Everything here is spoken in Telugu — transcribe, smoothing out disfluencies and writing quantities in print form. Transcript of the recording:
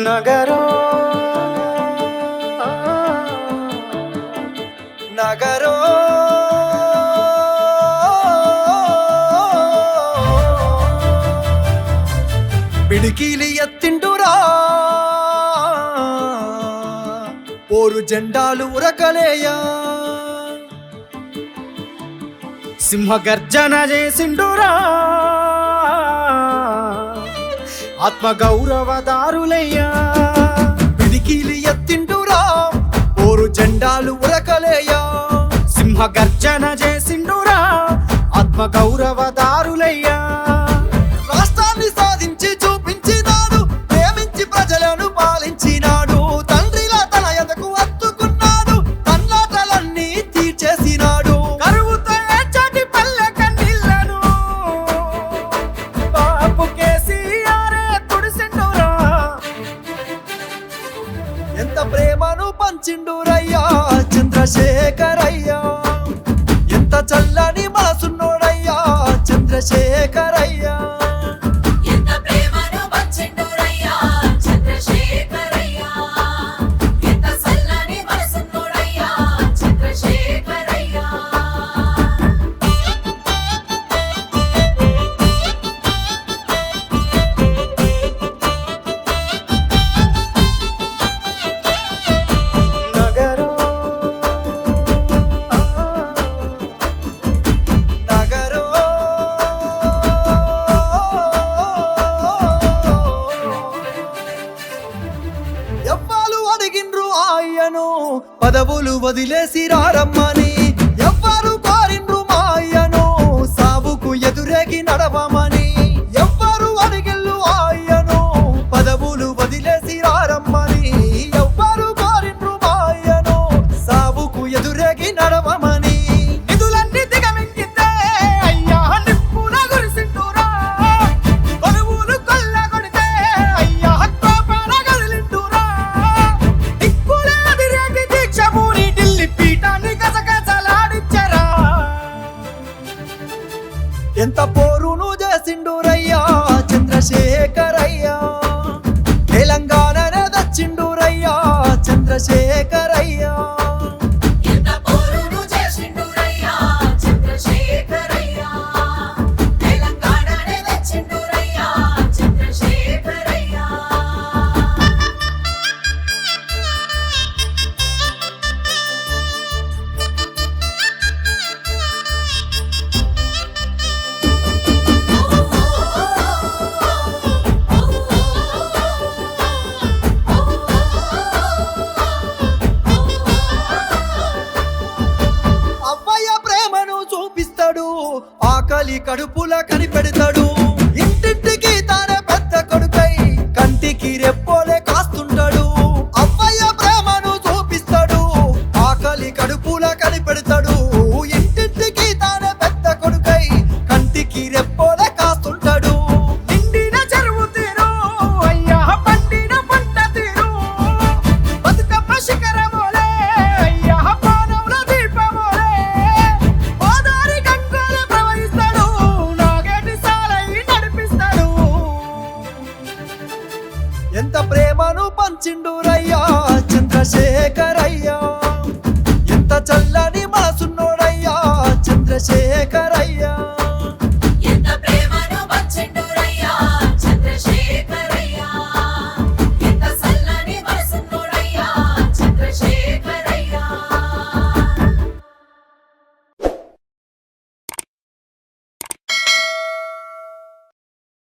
నగరో నగరో పిడికిలి ఎత్తిండురా పోరు జెండాలు ఉరకలేయా సింహగర్జన చేసిండురా ఆత్మగౌరవదారులయ్యా పిడికిలి ఎత్తిండురా పోరు జెండాలు ఉరకలేయా సింహగర్జన చేసిండురా ఆత్మగౌరవదారులయ్యా రాష్ట్రాన్ని సాధించి చూపించినాడు ప్రేమించి ప్రజలను పాలించినాడు తండ్రిలా తన ఎదకు అత్తుకున్నాడు తన్లాటలన్నీ తీర్చేసినాడు కరువుతో ఏడ్చటి పల్లె కన్నీళ్లను బాపు కేసీఆర్ తుడిసిండురా ఎంత ప్రేమను పంచిండురయ్యా చంద్రశేఖరయ్యా ఎంత చల్లని మనసున్నోడయ్యా చంద్రశేఖరయ్యా ఎంత ప్రేమను పంచిండురయ్యా చంద్రశేఖరయ్యా ఎంత చల్లని మనసున్నోడయ్యా చంద్రశేఖరయ్యా నగరో నగరో ఎవ్వాలు అడిగిండ్రు ఆయను పదవులు వదిలేసి రారమ్మని ఎవ్వరు కోరిండ్రు మా అయ్యను సావుకు ఎదురేగి నడవమని ఎవ్వరు అడిగిల్లు ఆయను పదవులు వదిలేసి రారమ్మని ఎవ్వరు కోరిండ్రు మా అయ్యను సావుకు ఎదురేగి నడవమని నిధులన్నీ దిగమింగితే అయ్యా నిప్పుల గురిసిండురా బరువులు కొల్లగొడితే అయ్యా కోపాల గదిలిండురా దిక్కుల అదిరేగి దీక్ష పూరి ఢిల్లీ పీఠాన్ని గజగజలాడించరా ఎంత పోరును చేసిండురయ్యా చంద్రశేఖరయ్యా తెలంగాణనే దచ్చిండురయ్యా చంద్రశేఖరయ్యా ఎంత పోరును చేసిండురయ్యా చంద్రశేఖరయ్యా తెలంగాణనే తెచ్చిండురయ్యా చంద్రశేఖరయ్యా అవ్వయ్య ప్రేమను చూపిస్తాడు ఆకలి కడుపుల కనిపెడతాడు ఇంటింటికి తానే పెద్ద కొడుకై కంటికి రెప్పోలే కాస్తుంటాడు అవ్వయ్య ప్రేమను చూపిస్తాడు ఆకలి కడుపుల కనిపెడతాడు ఇంటింటికి తానే పెద్ద కొడుకై కంటికి రెప్పోలే కాస్తుంటాడు నిండిన చెరువు తీరు అయ్యా పండిన పంట తీరు బతుకమ్మ శిఖరమోలే అయ్యా పానవుల దీపమోలే గోదారి గంగోలే ప్రవహిస్తాడు నాగేటి సాలై నడిపిస్తాడు ఎంత ప్రేమను పంచిండురయ్యా చంద్రశేఖరయ్యా ఎంత చల్లని మనసున్నోడయ్యా చంద్రశేఖర్